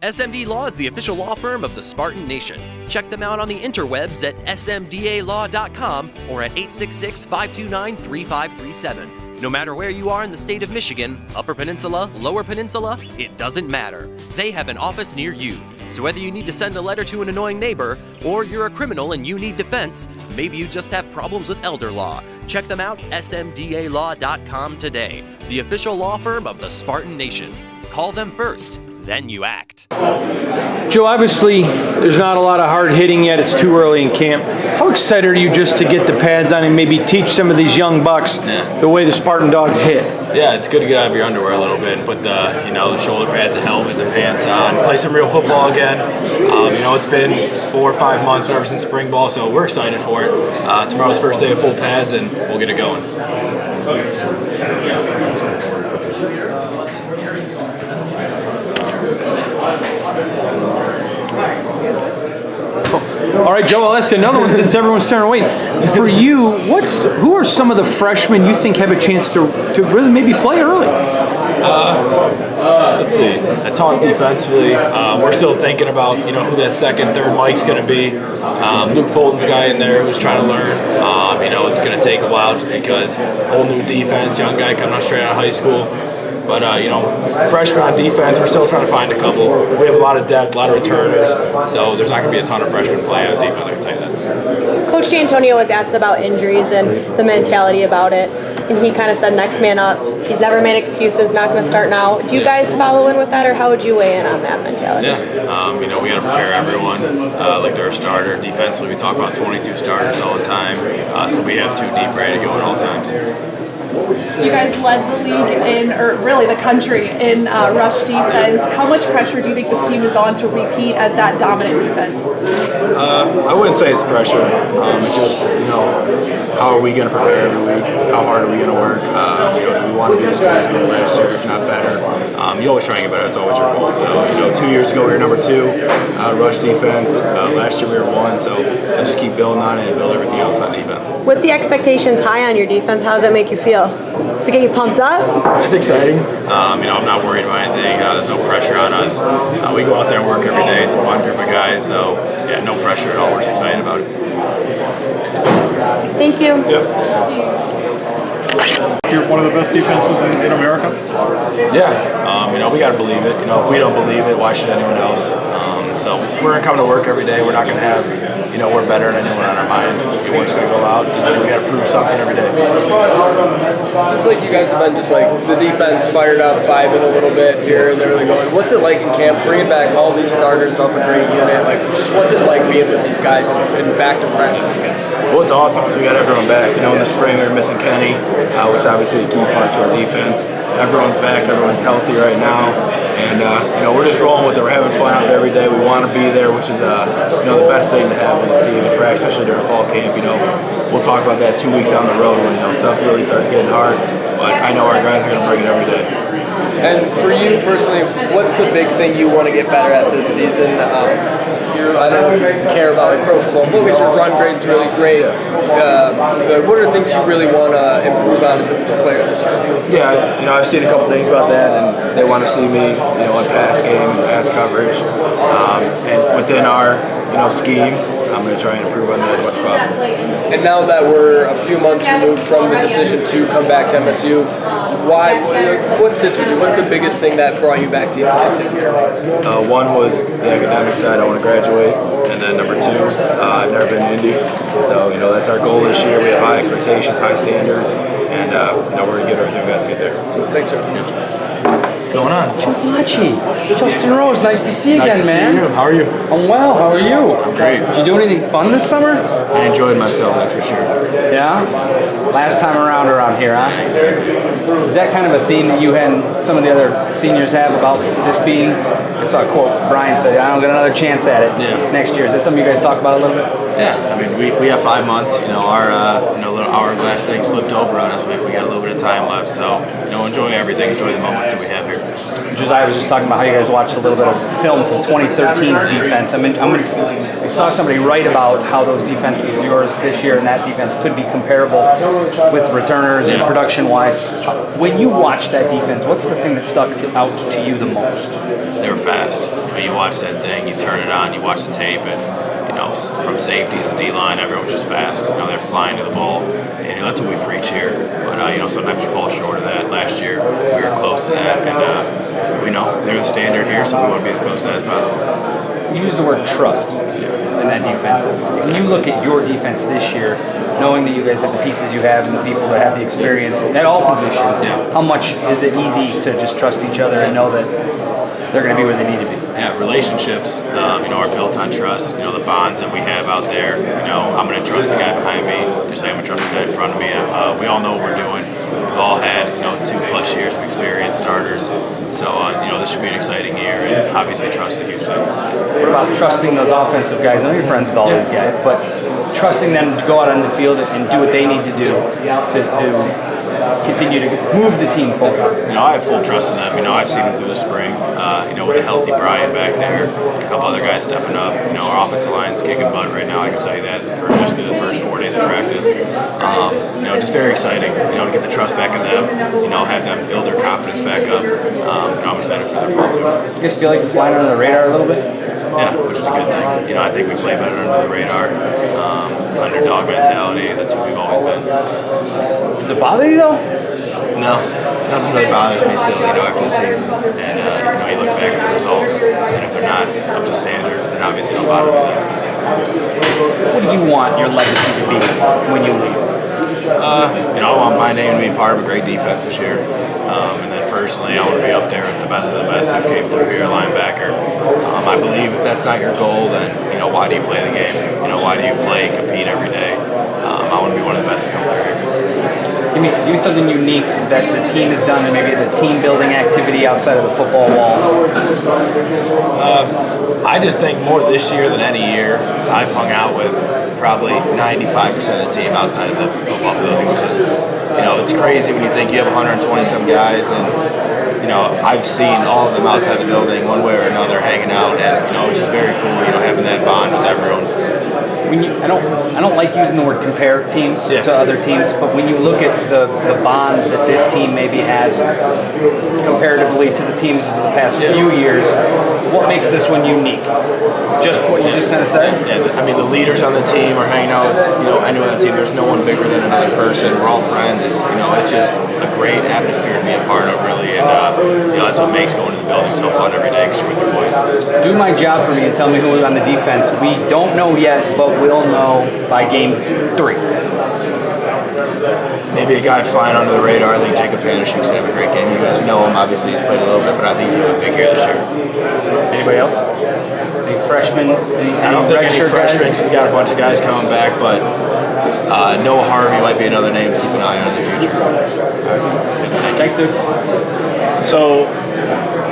SMD Law is the official law firm of the Spartan Nation. Check them out on the interwebs at smdalaw.com or at 866-529-3537. No matter where you are in the state of Michigan, Upper Peninsula, Lower Peninsula, it doesn't matter. They have an office near you. So whether you need to send a letter to an annoying neighbor, or you're a criminal and you need defense, maybe you just have problems with elder law, check them out, smdalaw.com today. The official law firm of the Spartan Nation. Call them first, then you act. Joe, obviously, there's not a lot of hard hitting yet. It's too early in camp. How excited are you just to get the pads on and maybe teach some of these young bucks the way the Spartan dogs hit? Yeah, it's good to get out of your underwear a little bit and put the, the shoulder pads, the helmet, the pants on, play some real football again. It's been 4 or 5 months, ever since spring ball, so we're excited for it. Tomorrow's first day of full pads, and we'll get it going. All right, Joe, I'll ask another one since everyone's turning away. For you, who are some of the freshmen you think have a chance to really maybe play early? Let's see. I talked defensively. We're still thinking about who that second, third Mike's going to be. Luke Fulton's a guy in there who's trying to learn. It's going to take a while just because whole new defense, young guy coming out straight out of high school. But, freshmen on defense, we're still trying to find a couple. We have a lot of depth, a lot of returners, so there's not going to be a ton of freshmen play on defense, I can tell you that. Coach D'Antonio was asked about injuries and the mentality about it, and he kind of said next man up. He's never made excuses, not going to start now. Do you guys follow in with that, or how would you weigh in on that mentality? Yeah, we got to prepare everyone like they're a starter. Defensively, we talk about 22 starters all the time, so we have 2 deep ready to go at all times. You guys led the league or really the country in rush defense. How much pressure do you think this team is on to repeat as that dominant defense? I wouldn't say it's pressure. It's just, how are we going to prepare every week? How hard are we going to work? We want to be as good as we were last year, if not better. You always try and get better. That's always your goal. So, 2 years ago we were number 2 rush defense. Last year we were 1. So I just keep building on it and build everything else on defense. With the expectations high on your defense, how does that make you feel? Does it get you pumped up? It's exciting. I'm not worried about anything. There's no pressure on us. We go out there and work every day. It's a fun group of guys. So, yeah, no pressure at all. We're just excited about it. Thank you. Yep. You're one of the best defenses in America? Yeah. We got to believe it. If we don't believe it, why should anyone else? So we're going to come to work every day. We're not going to have, we're better than anyone on our mind. We're just going to go out. We got to prove something every day. Seems like you guys have been just like the defense fired up, vibing a little bit here and there. Going, what's it like in camp? Bringing back all these starters off a great unit. Just what's it like being with these guys and back to practice again? Well, it's awesome. So we got everyone back. In the spring we were missing Kenny, which is obviously a key part to our defense. Everyone's back. Everyone's healthy right now. And, we're just rolling with it. We're having fun out there every day. We want to be there, which is, the best thing to have with the team in practice, especially during fall camp. We'll talk about that 2 weeks down the road when, stuff really starts getting hard. But I know our guys are going to bring it every day. And for you personally, what's the big thing you want to get better at this season? I don't know if you care about Pro Football Focus. Your run grade's really great. But what are things you really want to improve on as a player this year? Yeah, I've seen a couple things about that, and they want to see me, in pass game and pass coverage. And within our, scheme, I'm going to try and improve on that as much as possible. And now that we're a few months removed from the decision to come back to MSU, what sits with you? What's the biggest thing that brought you back to East Lansing? One was the academic side. I want to graduate. And then number 2, I've never been to Indy. So, that's our goal this year. We have high expectations, high standards, and, we're going to get everything we got to get there. Thanks, sir. What's going on? Joe Bachie, Justin Rose, nice to see you again, nice to man. see you. How are you? I'm well, how are you? I'm great. Did you do anything fun this summer? I enjoyed myself, that's for sure. Yeah? Last time around here, huh? Yeah, exactly. Is that kind of a theme that you and some of the other seniors have about this being, I saw a quote Brian said, I don't get another chance at it next year. Is that something you guys talk about a little bit? Yeah, we have 5 months. Our little hourglass thing slipped over on us. We got a little bit of time left, so enjoy everything, enjoy the moments that we have here. Josiah was just talking about how you guys watched a little bit of film from 2013's defense. I saw somebody write about how those defenses, yours this year and that defense, could be comparable with returners and production-wise. When you watch that defense, what's the thing that stuck out to you the most? They were fast. When you watch that thing, you turn it on, you watch the tape, and from safeties and D-line, everyone's just fast. They're flying to the ball, and that's what we preach here. But sometimes you fall short of that. Last year, we were close to that, and we know they're the standard here, so we want to be as close to that as possible. You use the word trust in that defense. When you look at your defense this year, knowing that you guys have the pieces you have and the people that have the experience at all positions, how much is it easy to just trust each other and know that they're going to be where they need to be? Yeah, relationships, are built on trust. The bonds that we have out there. I'm going to trust the guy behind me, just like I'm going to trust the guy in front of me. We all know what we're doing. We've all had 2+ years of experience, starters. So this should be an exciting year, and obviously trust is a huge thing. What about trusting those offensive guys? I know you're friends with all these guys, but trusting them to go out on the field and do what they need to do to continue to move the team forward. I have full trust in them. I've seen them through the spring. With a healthy Brian back there, a couple other guys stepping up. Our offensive line's kicking butt right now. I can tell you that for just through the first 4 days of practice. Just very exciting. To get the trust back in them. Have them build their confidence back up. I'm excited for their fall too. You guys feel like you're flying under the radar a little bit? Yeah, which is a good thing. I think we play better under the radar. Underdog mentality. That's who we've always been. Does it bother you though? No, nothing really bothers me till after the season, and you look back at the results, and if they're not up to standard, then obviously don't bother me then. What do you want your legacy to be when you leave? I want my name to be part of a great defense this year, and then personally, I want to be up there with the best of the best who came through here, linebacker. I believe if that's not your goal, then why do you play the game? Why do you play and compete every day? I want to be one of the best to come through here. Give me something unique that the team has done, and maybe the team building activity outside of the football walls. I just think more this year than any year, I've hung out with probably 95% of the team outside of the football building, which is, it's crazy when you think you have 120-some guys, and I've seen all of them outside the building one way or another hanging out, and it's just very cool, having that bond with everyone. I don't like using the word compare teams to other teams, but when you look at the bond that this team maybe has comparatively to the teams of the past few years, what makes this one unique? Just what you just kind of said? Yeah, the leaders on the team are hanging out with, anyone on the team. There's no one bigger than another person. We're all friends. It's just a great atmosphere to be a part of, really, and that's what makes going to the building so fun every day because you're with your boys. Do my job for me and tell me who is on the defense. We don't know yet, but we'll know by game 3. Maybe a guy flying under the radar. I think Jacob Panishuk's going to have a great game. You guys know him. Obviously, he's played a little bit, but I think he's going to have a big year this year. Anybody else? Any freshmen? I don't think any freshmen. We got a bunch of guys coming back, but Noah Harvey might be another name to keep an eye on in the future. Thanks, dude. So,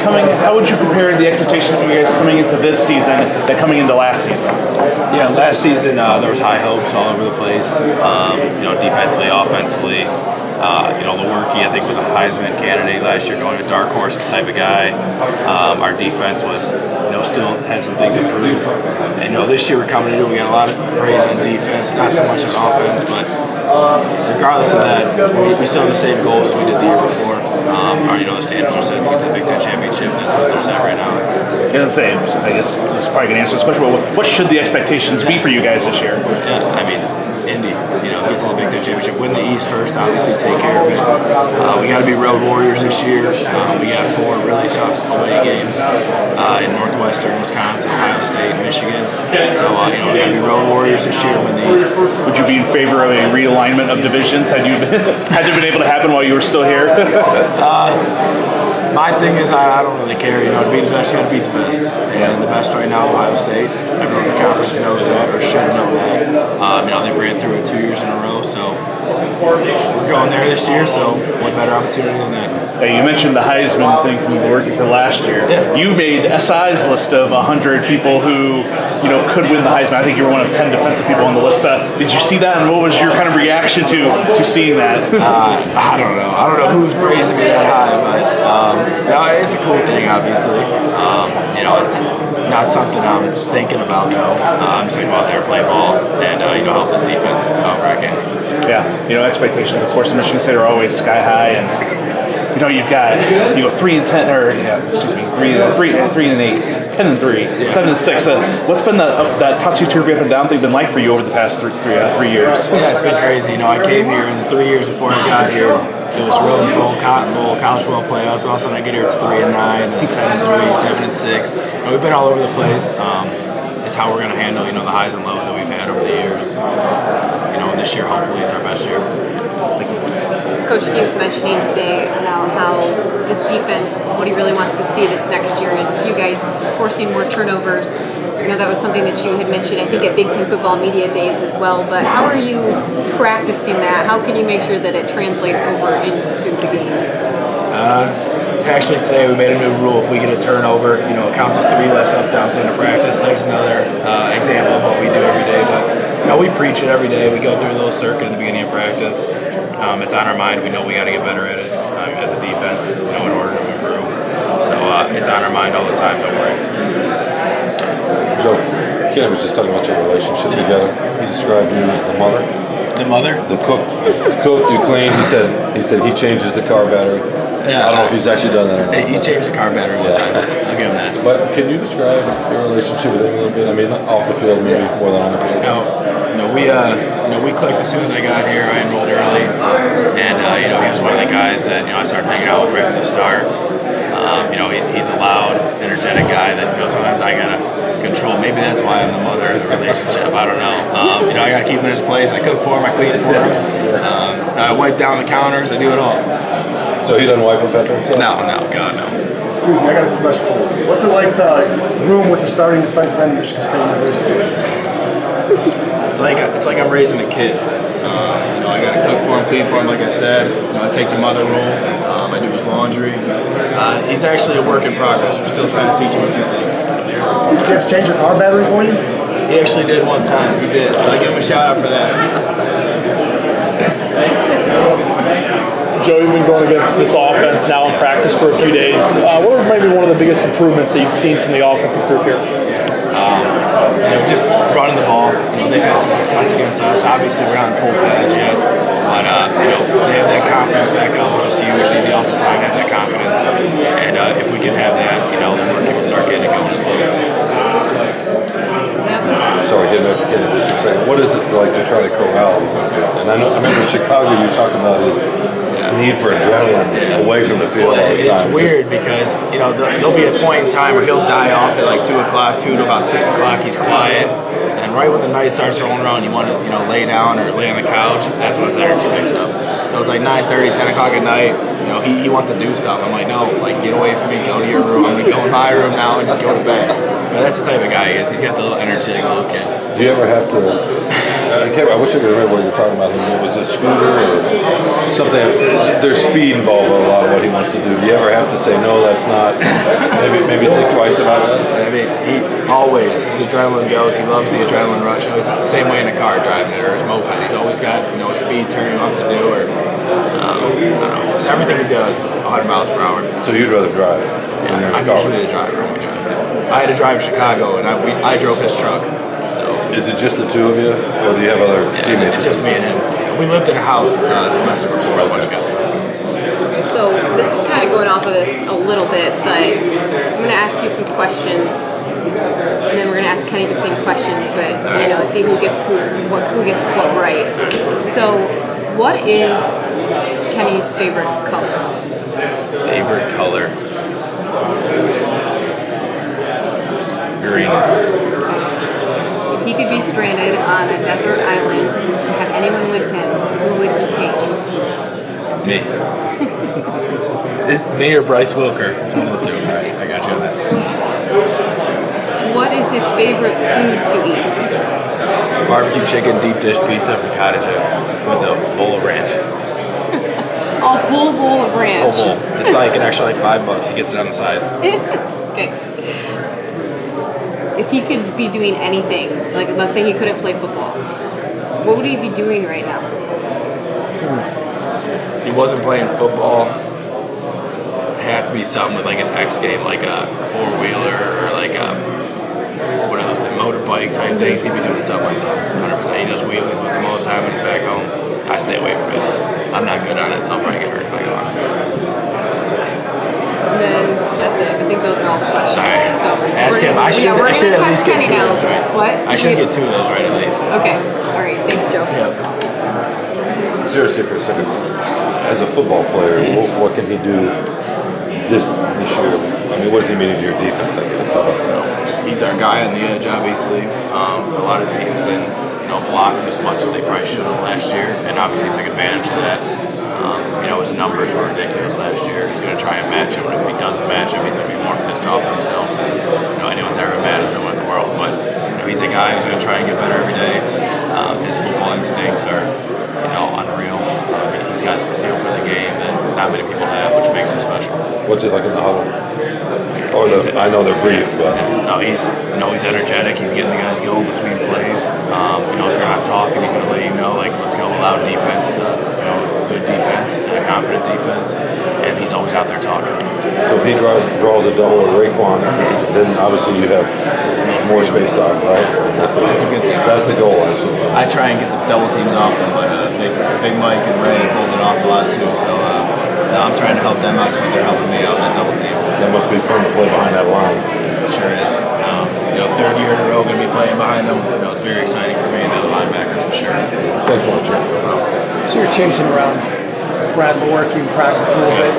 how would you compare the expectations for you guys coming into this season than coming into last season? Yeah, last season there was high hopes all over the place. Defensively, offensively. Lewerke, I think, was a Heisman candidate last year, going a dark horse type of guy. Our defense was, still had some things to prove. And this year we're coming into, we got a lot of praise on defense, not so much on offense, but regardless of that, we still have the same goals we did the year before. The standards are set to get the Big Ten championship, and that's what they're set right now. I guess this is probably going to answer this question, but what should the expectations be for you guys this year? Yeah, Indy, get to the Big Ten championship, win the East first, obviously take care of it. We got to be road warriors this year. We got 4 really tough away games in Northwestern, Wisconsin, Ohio State, Michigan. So, we got to be road warriors this year, win the East. Would you be in favor of a realignment of divisions? Had it been able to happen while you were still here? My thing is, I don't really care. To be the best, you got to beat the best. And the best right now is Ohio State. Everyone in the conference knows that, or should know that. They've ran through it 2 years in a row, so we're going there this year, so what better opportunity than that? Hey, you mentioned the Heisman thing from Lewerke for last year. Yeah. You made SI's list of 100 people who, could win the Heisman. I think you were one of 10 defensive people on the list. Did you see that, and what was your kind of reaction to seeing that? I don't know. I don't know who's praising me that high, but no, it's a cool thing, obviously. It's not something I'm thinking about, though. I'm just going to go out there and play ball and, help this defense however I can. Yeah, expectations, of course, in Michigan State are always sky high, and you know, you've got 3-10, or excuse me, 3-8, 10-3, 7-6. What's been that topsy-turvy up and down thing been like for you over the past three years? Yeah, it's been crazy. You know, I came here in the 3 years before I got here. It was Rose Bowl, Cotton Bowl, College Football playoffs. All of a sudden, I get here, it's 3-9, and 10-3, 7-6. And we've been all over the place. It's how we're going to handle, the highs and lows that we've had over the years. And this year, hopefully, it's our best year. Coach D was mentioning today about how this defense, what he really wants to see this next year is you guys forcing more turnovers. I know that was something that you had mentioned, I think, at Big Ten Football Media Days as well. But how are you practicing that? How can you make sure that it translates over into the game? Actually, today we made a new rule. If we get a turnover, it counts as 3 less up downs into practice. There's another example of what we do every day. But we preach it every day. We go through a little circuit at the beginning of practice. It's on our mind. We know we got to get better at it as a defense, in order to improve. So it's on our mind all the time. Don't worry. Joe, Ken was just talking about your relationship together. He described you as the mother. The mother? The cook. The cook you clean. He said he changes the car battery. Yeah, I don't know if he's actually done that or not. He changed the car battery one time. I'll give him that. But can you describe your relationship with him a little bit? I mean, off the field, maybe more than on the field. We clicked as soon as I got here. I enrolled early, and he was one of the guys that I started hanging out with right from the start. He's a loud, energetic guy that sometimes I gotta control. Maybe that's why I'm the mother of the relationship. I don't know. I gotta keep him in his place. I cook for him. I clean for him. I wipe down the counters. I do it all. So he doesn't wipe up after himself? No, God, no. Excuse me, I got a quick question for you. What's it like to room with the starting defensive end of Michigan State University? It's like I'm raising a kid. I got to cook for him, clean for him, like I said. I take the mother role. I do his laundry. He's actually a work in progress. We're still trying to teach him a few things. Did you have to change your car battery for you? He actually did one time. He did. So I give him a shout out for that. Joe, you've been going against this offense now in practice for a few days. What are maybe one of the biggest improvements that you've seen from the offensive group here? Just running the ball. They've had some success against us. Obviously, we're not in full patch yet, but they have that confidence back up, which is huge. The offensive line have that confidence, and if we can have that, the work can start getting it going as well. Sorry, getting back to Kenny, just a second. What is it like to try to corral him? And I remember in Chicago you talked about his need for adrenaline away from the field all the time. It's weird because, there'll be a point in time where he'll die off at like 2 o'clock, 2 to about 6 o'clock, he's quiet. And right when the night starts rolling around, you want to, lay down or lay on the couch, that's when his energy picks up. So it's like 9:30, 10 o'clock at night, he wants to do something. I'm like, no, get away from me, go to your room. I'm going to go in my room now and just go to bed. But that's the type of guy he is. He's got the little energetic little kid. Do you ever have to, I wish I could remember what you were talking about. Was it a scooter or something? There's speed involved in a lot of what he wants to do. Do you ever have to say, no, that's not, maybe think twice about that? I mean, his adrenaline goes, he loves the adrenaline rush. He's the same way in the car driving it or his moped. He's always got, a speed turn he wants to do or, I don't know. Everything he does is 100 miles per hour. So you'd rather drive? Yeah, I'm usually the driver when we drive. I had to drive in Chicago and I drove his truck. Is it just the two of you, or do you have other teammates? It's just me and him. We lived in a house the semester before a bunch of guys. So this is kind of going off of this a little bit, but I'm going to ask you some questions, and then we're going to ask Kenny the same questions, but see who gets what right. So, what is Kenny's favorite color? Favorite color? Green. If he could be stranded on a desert island and have anyone with him, who would he take? Me. Me or Bryce Wilker. It's one of the two. All right, I got you on that. What is his favorite food to eat? Barbecue chicken, deep dish pizza from Cottage Inn with a bowl of ranch. A whole bowl of ranch. Whole bowl. It's like an extra $5. He gets it on the side. Okay. If he could be doing anything, like let's say he couldn't play football, what would he be doing right now? He wasn't playing football. It'd have to be something with like an X game, like a 4-wheeler or like a one of those motorbike type things. He'd be doing something like that. 100%. He does wheelies with them all the time when he's back home. I stay away from it. I'm not good on it, so I'll probably get hurt if I go on it. And then that's it. I think those are all the questions. All right. So Ask him. I should at least get 2 of those right. What? I should get 2 of those right at least. Okay. All right. Thanks, Joe. Yeah. Seriously for a second, as a football player, what can he do this year? I mean, what does he mean to your defense, I guess? He's our guy on the edge, obviously. A lot of teams didn't, block him as much as they probably should have last year, and obviously took advantage of that. His numbers were ridiculous last year. He's going to try and match him, and if he doesn't match him, he's going to be more pissed off at himself than anyone's ever been mad at someone in the world. But he's a guy who's going to try and get better every day. His football instincts are, unreal. He's got a feel for the game that not many people have, which makes him special. What's it like in the huddle? I know they're brief, but he's energetic. He's getting the guys going between plays. If you're not talking, he's going to let you know, like, let's go loud defense, good defense, and a confident defense, and he's always out there talking. So if he draws a double with Raekwon, then obviously you have more space to operate. That's a good thing. That's the goal, I assume. I try and get the double teams off him, but Big Mike and Ray hold it off a lot too. So I'm trying to help them out, so they're helping me out with that double team. That must be fun to play behind that line. Yeah, it sure is. Third year in a row, going to be playing behind them. It's very exciting for me and the linebackers for sure. Thanks a lot, Joe. So you're chasing around Brad Lewerke in practice a little bit.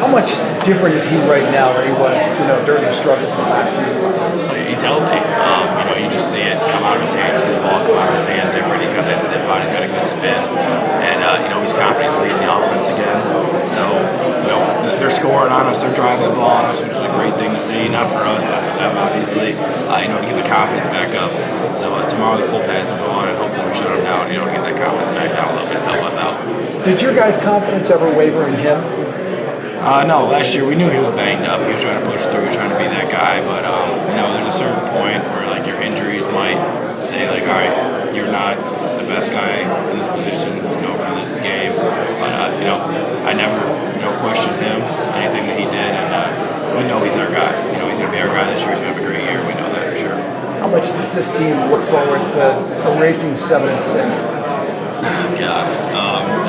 How much different is he right now than he was, during the struggles of last season? He's healthy. You just see it come out of his hand. You see the ball come out of his hand different. He's got that zip on. He's got a good spin, and he's confident. He's leading the offense again. So they're scoring on us. They're driving the ball on us, which is a great thing to see. Not for us, but for them, obviously. To get the confidence back up. So tomorrow the full pads will go on, and hopefully we shut them down. To get that confidence back down a little bit, help us out. Did your guys' confidence ever waver in him? No, last year we knew he was banged up. He was trying to push through. He was trying to be that guy. But, there's a certain point where, your injuries might say, all right, you're not the best guy in this position, for this game. But, I never, questioned him, anything that he did. And we know he's our guy. He's going to be our guy this year. He's going to have a great year. We know that for sure. How much does this team look forward to erasing 7-6? God,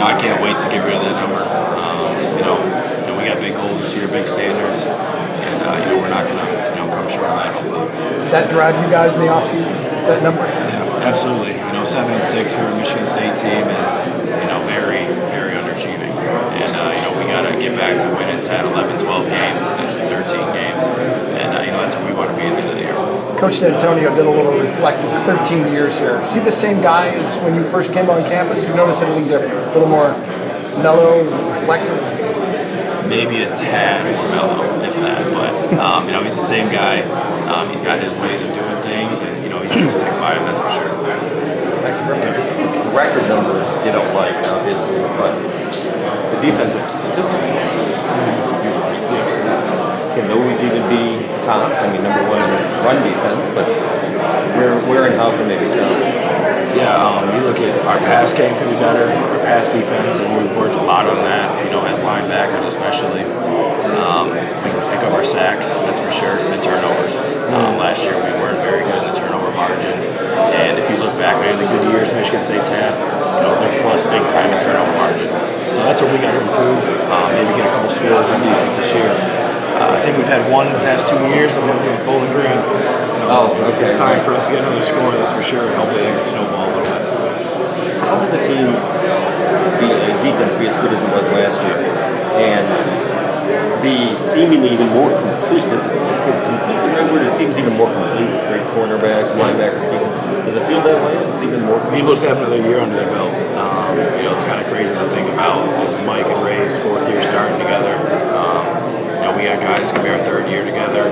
I can't wait to get rid of that number. We got big goals this year, big standards, and we're not going to come short of that. Hopefully. Did that drive you guys in the offseason? That number? Yeah, absolutely. 7-6 for a Michigan State team is very, very underachieving, and we got to get back to winning 10, 11, 12 games, potentially 13 games, and that's where we want to be at the end of the year. Coach D'Antonio did a little reflecting. 13 years here. Is he the same guy as when you first came on campus? You notice anything different? A little more mellow, reflective? Maybe a tad more mellow, if that. But he's the same guy. He's got his ways of doing things, and he's going to stick by him. That's for sure. The record number you don't like, obviously, but the defensive statistical numbers, can those even be top? I mean, number one, run defense, but where and how can they be top? Yeah, you look at our pass game could be better, our pass defense, and we've worked a lot on that, as linebackers especially. We can pick up our sacks, that's for sure, and turnovers. Last year we weren't very good in the turnover margin, and if you look back at the good years Michigan State's had, they're plus big time in turnover margin. So that's where we got to improve, maybe get a couple scores on defense this year. I think we've had one in the past 2 years, and that's with Bowling Green. So it's time for us to get another score, that's for sure, and hopefully they can snowball a little bit. How does a team defense be as good as it was last year, and be seemingly even more complete? Is complete the right word? It seems even more complete with great cornerbacks, linebackers. Does it feel that way? It's even more complete? People just have another year under their belt. It's kind of crazy to think about as Mike and Ray's 4th year starting together. We got guys going to be our 3rd year together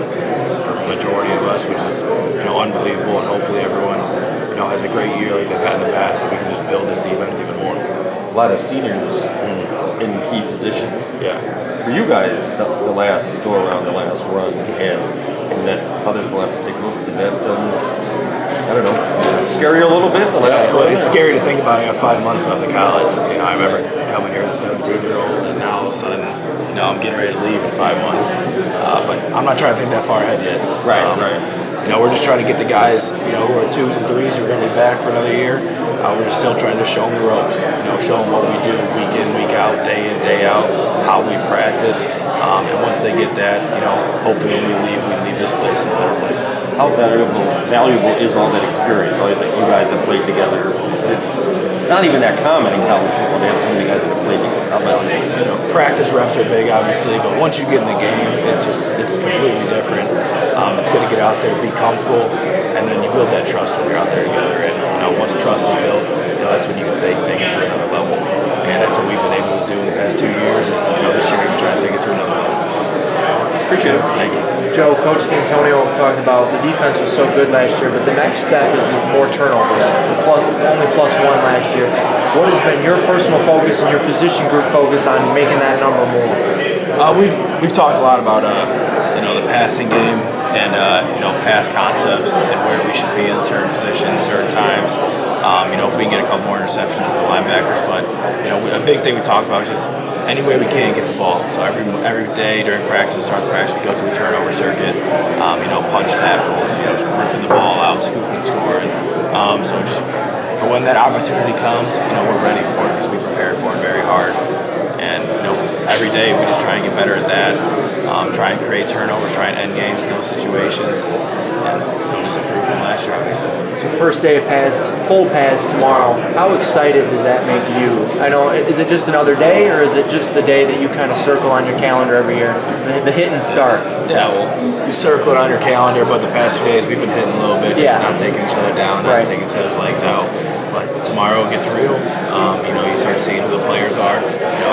for the majority of us, which is unbelievable, and hopefully everyone has a great year like they've had in the past, so we can just build this defense even more. A lot of seniors in key positions. Yeah. For you guys, the last go around, the last run, and that others will have to take over. Is that I don't know, scary a little bit? It's scary to think about. I got 5 months left of college. I remember coming here as a 17-year-old, and now all of a sudden, I'm getting ready to leave in 5 months. But I'm not trying to think that far ahead yet. Right. We're just trying to get the guys, who are 2s and 3s who are going to be back for another year. we're just still trying to show them the ropes. Show them what we do week in, week out, day in, day out, how we practice. And once they get that, hopefully when we leave this place in a better place. How valuable is all that experience? All that you guys have played together. It's not even that common in college football to have so many guys that have played together. How valuable is it? Practice reps are big, obviously, but once you get in the game, it's completely different. It's good to get out there, be comfortable, and then you build that trust when you're out there together. And once trust is built, that's when you can take things to another level. And that's what we've been able to do in the past 2 years. And this year we're trying to take it to another level. Appreciate it. Thank you. Joe, Coach D'Antonio talked about the defense was so good last year, but the next step is the more turnovers. Only +1 last year. What has been your personal focus and your position group focus on making that number more? We've talked a lot about the passing game and pass concepts and where we should be in certain positions, certain times. If we can get a couple more interceptions as the linebackers, but a big thing we talk about is just any way we can get the ball. So every day during practice, start the practice, we go through a turnover circuit. Punch tackles, ripping the ball out, scooping, scoring. So just for when that opportunity comes, we're ready for it because we prepared for it very hard. And every day we just try and get better at that. Try and create turnovers, try and end games in those situations, and just improve from last year, obviously. So first day of pads, full pads tomorrow. How excited does that make you? I know, is it just another day, or is it just the day that you kind of circle on your calendar every year? The hitting starts. Yeah, well, you circle it on your calendar, but the past 2 days we've been hitting a little bit, just not taking each other down, not taking each other's legs out. But tomorrow it gets real. You start seeing who the players are.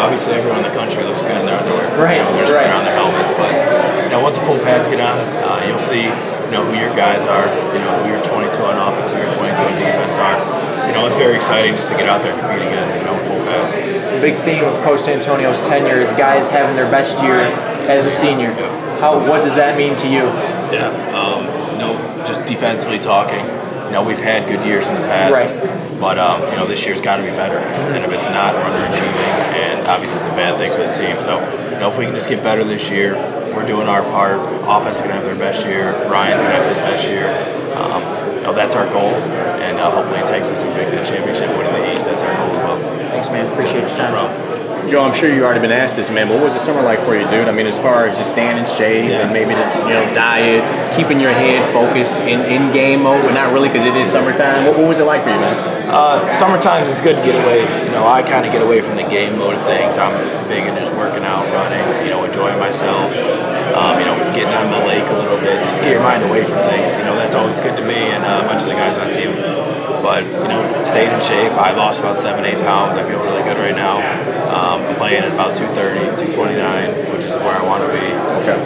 Obviously everyone in the country looks good in their underwear. They're spraying on their helmets, but once the full pads get on, you'll see who your guys are, who your 22 on offense, who your 22 on defense are. So, it's very exciting just to get out there and compete again, with full pads. The big theme of Coach D'Antonio's tenure is guys having their best year as a senior. What does that mean to you? Yeah, just defensively talking. We've had good years in the past, but this year's got to be better. And if it's not, we're underachieving, and obviously it's a bad thing for the team. So, if we can just get better this year, we're doing our part. Offense is going to have their best year. Brian's going to have his best year. That's our goal, and hopefully it takes us to a Big Ten championship, winning the East. That's our goal as well. Thanks, man. Appreciate your time. No problem. Joe, I'm sure you already been asked this, man, but what was the summer like for you, dude? I mean, as far as just staying in shape and maybe the diet, keeping your head focused in game mode, but not really because it is summertime. What was it like for you, man? Summertime, it's good to get away. I kind of get away from the game mode of things. I'm big in just working out, running, enjoying myself. Getting on the lake a little bit, just to get your mind away from things. That's always good to me and a bunch of the guys on the team. But, staying in shape. I lost about 7-8 pounds. I feel really good right now. I'm playing at about 230, 229, which is where I want to be.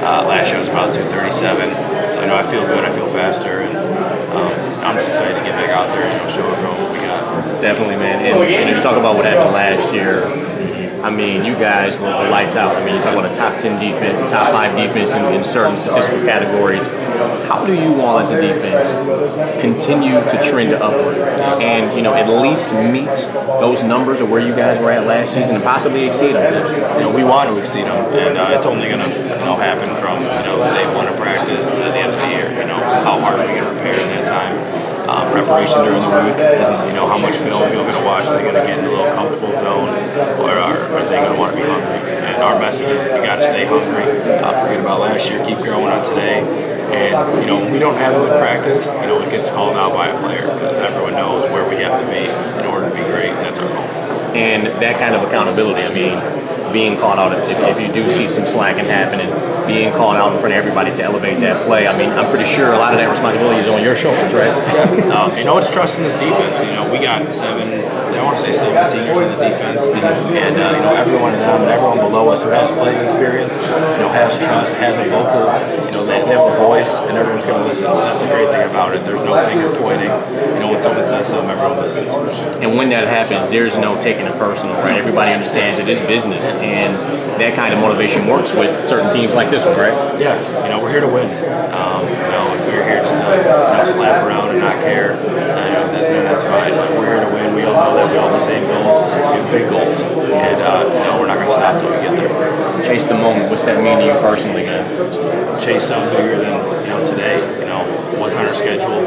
Last year was about 237. So, I feel good. I feel faster. And I'm just excited to get back out there and show everyone what we got. Definitely, man. And you talk about what happened last year. I mean, you guys were lights out. I mean, you talk about a top 10 defense, a top 5 defense in certain statistical categories. How do you all as a defense continue to trend upward and, at least meet those numbers of where you guys were at last season and possibly exceed them? We want to exceed them, and it's only going to happen from, day one of practice to the end of the year. How hard are we going to prepare in that time? Preparation during the week, how much film people are going to watch, are they going to get in a little comfortable zone, or are they going to want to be hungry? And our message is you got to stay hungry, forget about last year, keep growing on today, and when we don't have a good practice, it gets called out by a player, because everyone knows where we have to be in order to be great, and that's our goal. And that kind of accountability, I mean, being called out if you do see some slacking happening, being called out in front of everybody to elevate that play. I mean, I'm pretty sure a lot of that responsibility is on your shoulders, right? It's trusting this defense. We got seven seniors in the defense, and every one of them and everyone below us who has playing experience, has trust, has a vocal, they have a voice, and everyone's going to listen. That's the great thing about it. There's no finger pointing. When someone says something, everyone listens. And when that happens, there's no taking it personal, right? Everybody understands it is business, and that kind of motivation works with certain teams like this one, right? Yeah, we're here to win. If we're here just to slap around and not care, then that's fine. But we're here to win. We all know that we all have the same goals. We have big goals, and we're not going to stop till we get there. Chase the moment. What's that mean to you personally, man? Chase something bigger than today. What's on our schedule.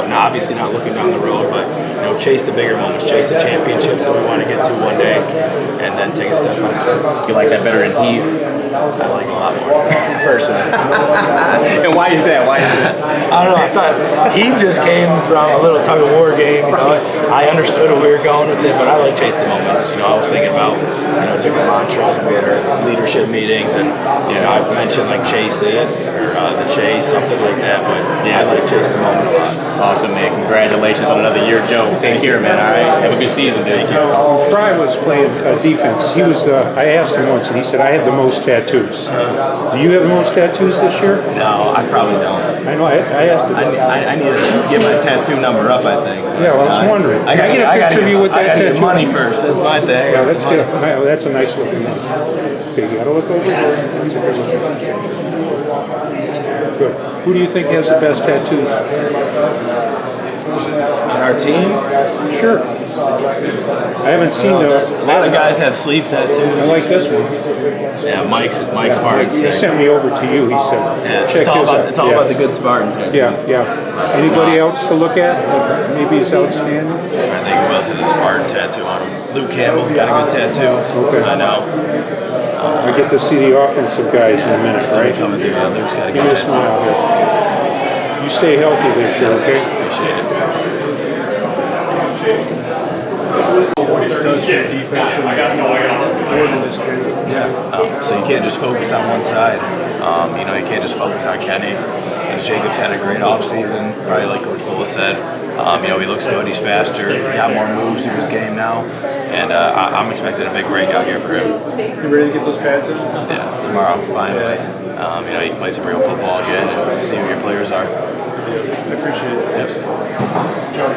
Now, obviously not looking down the road, but chase the bigger moments, chase the championships that we want to get to one day, and then take it step by step. You like that better than Heath? I like it a lot more, personally. And why is that? Why is that? I don't know. I thought he just came from a little tug of war game. I understood where we were going with it, but I like chase the moment. I was thinking about different mantras when we had our leadership meetings, and I mentioned like chase it or the chase, something like that. But I like chase the moment a lot. Awesome, man. Congratulations on another year, Joe. Take care, man. All right. Have a good season, dude. Thank you. Fry was playing defense. He was. I asked him once, and he said, "I have the most tattoos." Do you have the most tattoos this year? No, I probably don't. I know. I asked him. I need to get my tattoo number up, I think. Yeah, well, I was wondering. I gotta get money first. That's my thing. Yeah, that's a nice looking one. Okay, you gotta look over there. That's a good one. Good. Who do you think has the best tattoos? On our team? Sure. I haven't seen a lot of guys have sleeve tattoos. I like this one. Yeah, Mike Spartan's He sent me over to you. He said, yeah, check it's all about the good Spartan tattoos. Yeah. Anybody else to look at? Maybe he's outstanding. I'm trying to think who else has a Spartan tattoo on him. Luke Campbell's got a good tattoo. Okay. I know. I get to see the offensive guys in a minute, right? Coming through. Yeah, Luke's got a Give good me a smile here. You stay healthy this year, okay? Appreciate it. What it does for defense and more than this game. Yeah. So you can't just focus on one side. You can't just focus on Kenny. And Jacob's had a great offseason, probably like Coach Bullis said. He looks good, he's faster, he's got more moves to his game now, and I'm expecting a big breakout here for him. You ready to get those pads in? Yeah, tomorrow, finally. You can play some real football again and see who your players are. I appreciate it. Yep.